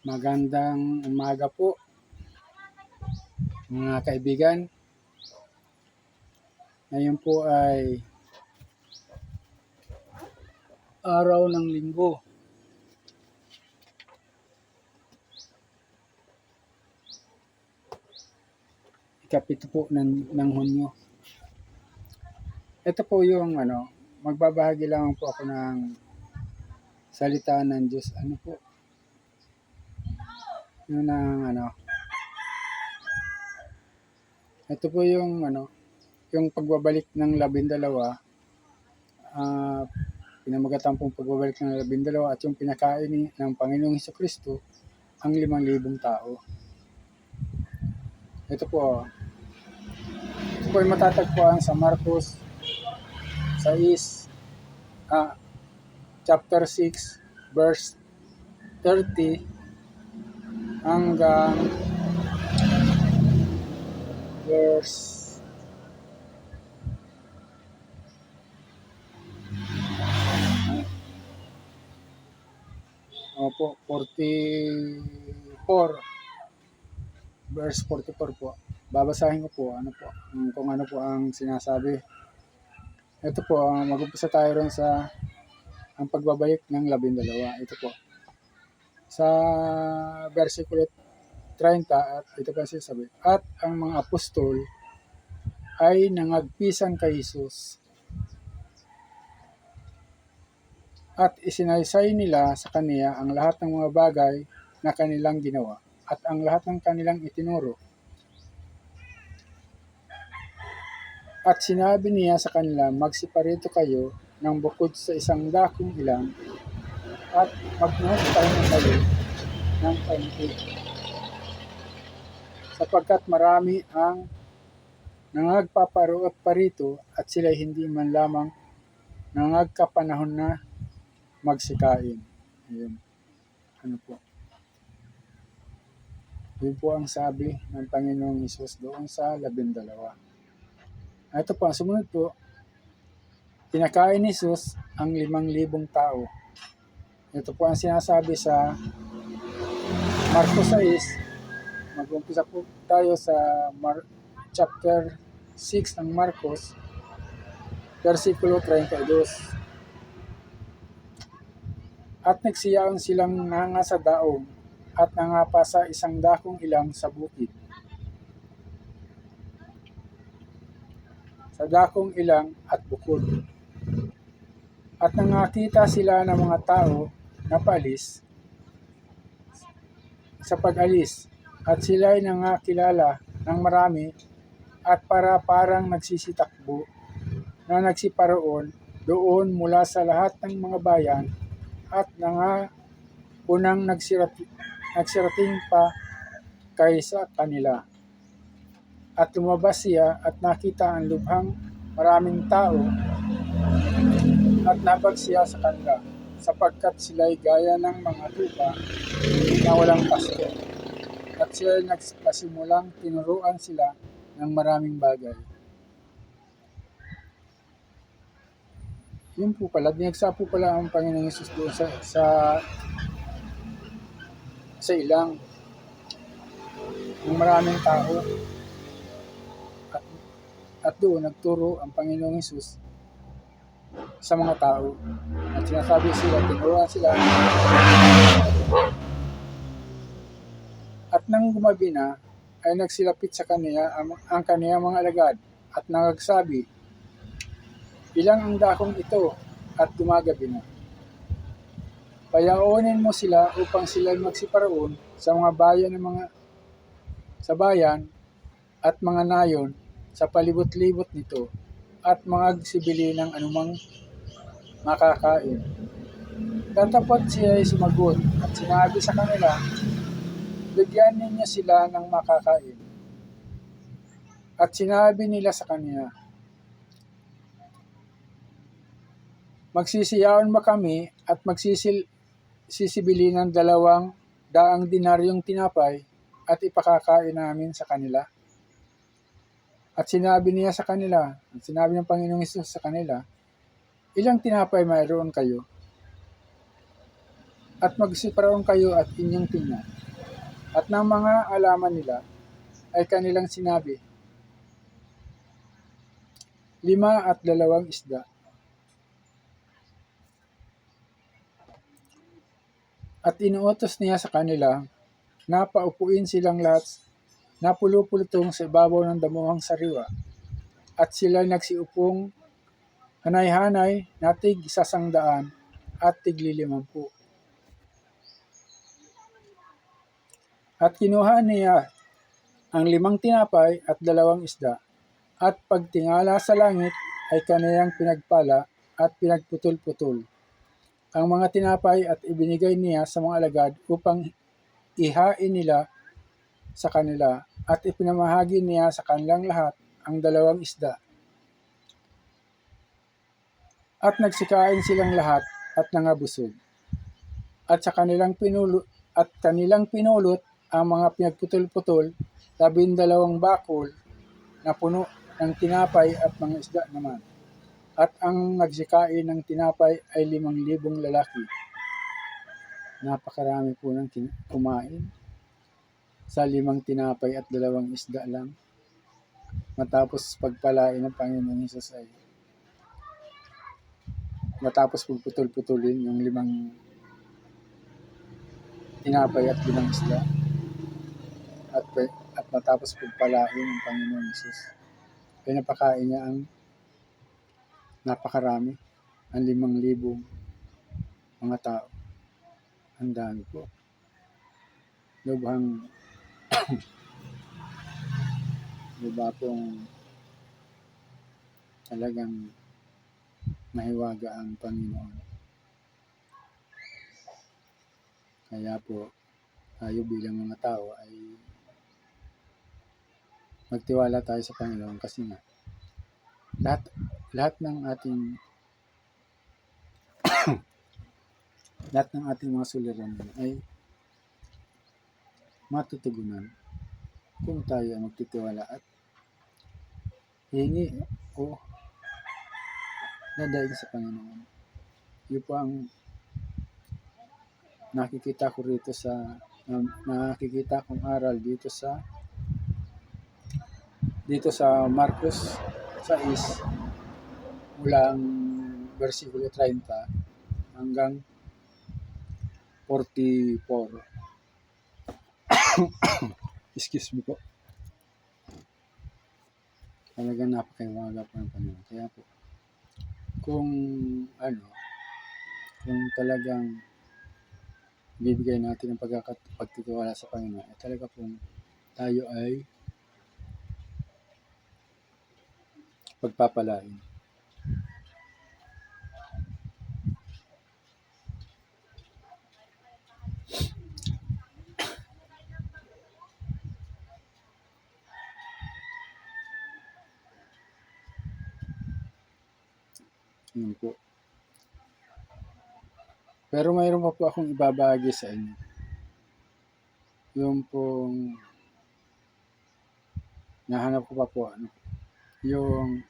Magandang umaga po mga kaibigan. Ngayon po ay araw ng Linggo. Ikapito po ng Hunyo. Ito po yung magbabahagi lang po ako ng salita ng Diyos. Ito po yung pagbabalik ng 12, pinamagatan pong pagbabalik ng 12 at yung pinakain ng Panginoong Hesukristo ang 5,000 tao. Ito po ay matatagpuan sa Marcos 6, chapter 6, verse 30 hanggang verse 44, verse 44 po. Babasahin ko po kung ano po ang sinasabi. Ito po, mag-umpisa tayo rin sa ang pagbabalik ng 12. Ito po. Sa versikulo 30, at ito pa sinasabi, at ang mga apostol ay nangagpisan kay Jesus at isinaysay nila sa kaniya ang lahat ng mga bagay na kanilang ginawa at ang lahat ng kanilang itinuro. At sinabi niya sa kanila, magsiparito kayo ng bukod sa isang dakong ilang at magnuhos kayo ng kaunti. Sapagkat marami ang nangagpaparoot parito at sila'y hindi man lamang nangagkapanahon na magsikain. Ayun. Yun po ang sabi ng Panginoong Hesus doon sa 12. Ito po, ang sumunod po, pinakain ni Jesus ang 5,000 tao. Ito po ang sinasabi sa Marcos 6. Mag-umpisa po tayo sa chapter 6 ng Marcos, versikulo 32. At nagsiyaon silang nanga sa daong at nangapa sa isang dakong ilang sa bukid. Sa dakong ilang at bukod. At nangakita sila ng mga tao na paalis sa pag-alis, at sila ay nangakilala ng marami at parang nagsisitakbo na nagsiparoon doon mula sa lahat ng mga bayan at unang nagsirating pa kaysa kanila. At lumabas siya at nakita ang lubhang maraming tao at nabag siya sa kanila, sapagkat sila'y gaya ng mga tupa na walang pasto. At sila'y nagsimulang tinuruan sila ng maraming bagay. Yun po pala, dinagsa po pala ang Panginoong Hesus doon sa ilang ng maraming tao. At doon nagturo ang Panginoong Hesus sa mga tao. At sinasabi sila, tinuruan sila. At nang gumabi na, ay nagsilapit sa kaniya ang kaniyang mga alagad at nagsabi, ilang ang dakong ito, at gumagabi na. Payaonin mo sila upang sila magsiparoon sa mga bayan sa bayan at mga nayon sa palibot-libot nito, at magsibili ng anumang makakain. Tatapot siya ay sumagot at sinabi sa kanila, bigyan ninyo sila ng makakain. At sinabi nila sa kanya, magsisiyaon ba kami at magsisibili ng 200 dinaryong tinapay at ipakakain namin sa kanila? At sinabi niya sa kanila, at sinabi ng Panginoong Hesus sa kanila, ilang tinapay mayroon kayo? At magsiparoon kayo at inyong tingnan. At ng mga alaman nila ay kanilang sinabi, 5 at 2 isda. At inuutos niya sa kanila na paupuin silang lahat na pulupulutong sa ibabaw ng damuhang sariwa. At sila nagsiupong hanay-hanay na tig 100 at tig 50. At kinuha niya ang 5 tinapay at 2 isda, at pagtingala sa langit ay kaniyang pinagpala at pinagputol-putol ang mga tinapay at ibinigay niya sa mga alagad upang ihain nila sa kanila, at ipinamahagi niya sa kanilang lahat ang 2 isda. At nagsikain silang lahat at nangabusog. At kanilang pinulot ang mga pinagputol-putol, 12 bakol na puno ng tinapay at mga isda naman. At ang nagsikain ng tinapay ay 5,000 lalaki. Napakarami po ng kumain sa 5 tinapay at 2 isda lang. Matapos pagpalain ng Panginoon Hesus ay matapos pagputol-putulin yung 5 tinapay at 5 isda, at matapos pagpalain ng Panginoon Hesus ay napakain niya ang napakarami, ang 5,000 mga tao. Ang dami po. Lubhang diba pong talagang mahiwaga ang Panginoon. Kaya po tayo bilang mga tao ay magtiwala tayo sa Panginoon, kasi nga lahat ng ating mga suliranin ay matutugunan kung tayo ay magtitiwala at hingi o dadaig sa Panginoon. Yun po ang nakikita kong aral dito sa Marcos 6 mula ang versikulo 30 hanggang 44. Excuse me po. Talagang napakahiwaga po ng Panginoon. Kaya po, kung talagang bibigay natin ang pagtitiwala sa Panginoon, ay talaga pong tayo ay pagpapalain. Yun po. Pero mayroon pa po akong ibabahagi sa inyo. Yung pong nahanap ko pa po, yung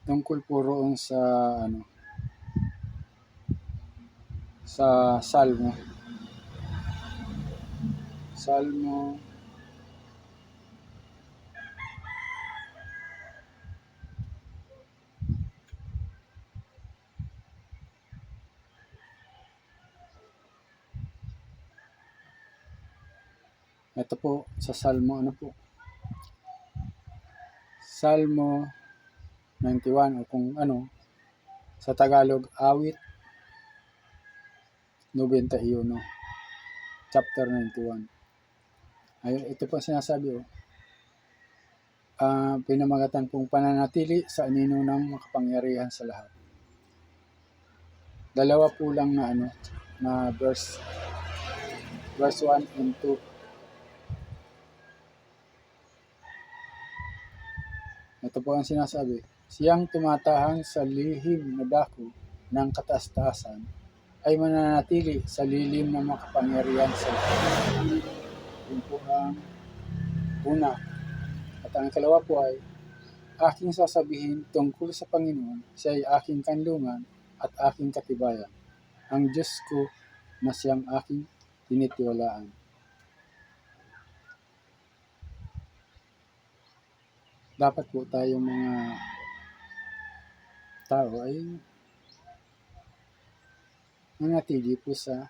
tungkol po roon sa Salmo. Ito po sa Salmo, Salmo 91, o kung sa Tagalog, awit 91, chapter 91. Ayun, ito po sinasabi, pinamagatan pong pananatili sa anino ng makapangyarihan sa lahat. Dalawa po lang na verse 1 and 2. Ito po ang sinasabi, siyang tumatahang sa lihim na dako ng kataas-taasan ay mananatili sa lilim ng makapangyarihan sa lahat. Yun po ang una. At ang ikalawa po ay, aking sasabihin tungkol sa Panginoon, siya ay aking kanlungan at aking katibayan, ang Diyos ko na siyang aking tinitiwalaan. Dapat po tayong mga tao ay manatili po sa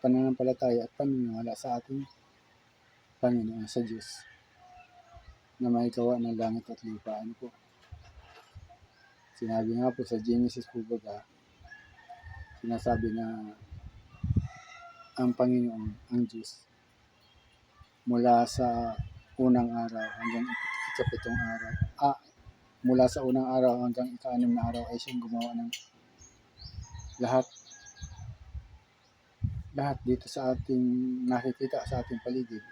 pananampalataya at paniniwala sa ating Panginoon, sa Diyos na may gawa ng langit at lupa. Ano po? Sinabi nga po sa Genesis po baga, sinasabi na ang Panginoon, ang Diyos, mula sa unang araw hanggang ikapitong araw, mula sa unang araw hanggang ika-6 na araw ay siyang gumawa ng lahat dito sa ating nakikita sa ating paligid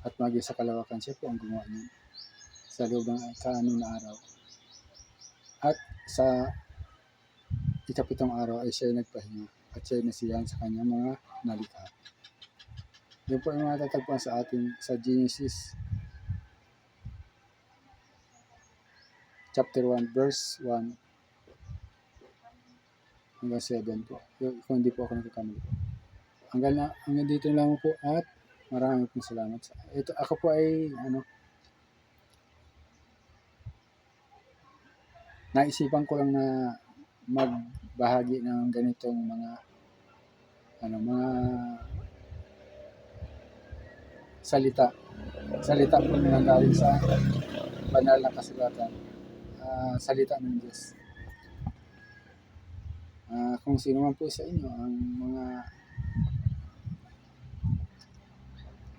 at maging sa kalawakan. Siya po ang gumawa niya sa loob ng ika-6 na araw. At sa ikapitong araw ay siya nagpahinga at siya nasiyahan sa kanyang mga nalikha. Yun po yung matatagpuan sa ating sa Genesis chapter 1 verse 1 hanggang 7 po. Kung hindi po ako nagkakamali po. Hanggang dito lang po at maraming pong salamat. Ito, ako po ay naisipan ko lang na magbahagi ng ganitong mga salita po na galing sa banal na kasulatan, salita ng Diyos. Kung sino man po sa inyo ang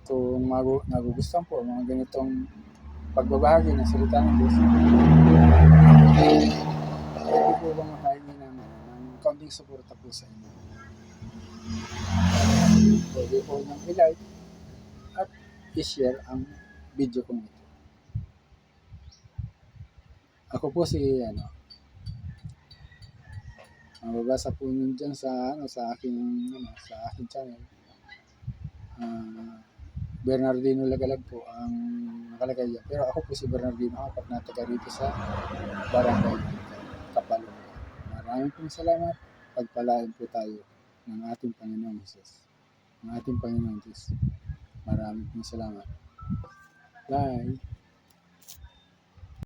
kung nagugustuhan po mga ganitong pagbabahagi ng salita ng Diyos, pwede po bang makahingi ng kaunting suporta po sa inyo? Pwede po nang i-like at i-share ang video kong ito. Ako po si mababasa po nyo dyan sa aking channel. Bernardino Lagalag po ang nakalagay yan. Pero ako po si Bernardino Apat na taga rito sa Barangay Kapalungan. Maraming pong salamat. Pagpalain po tayo ng ating Panginoong Jesus. Ng ating Panginoong Diyos. Maraming pong salamat. Bye!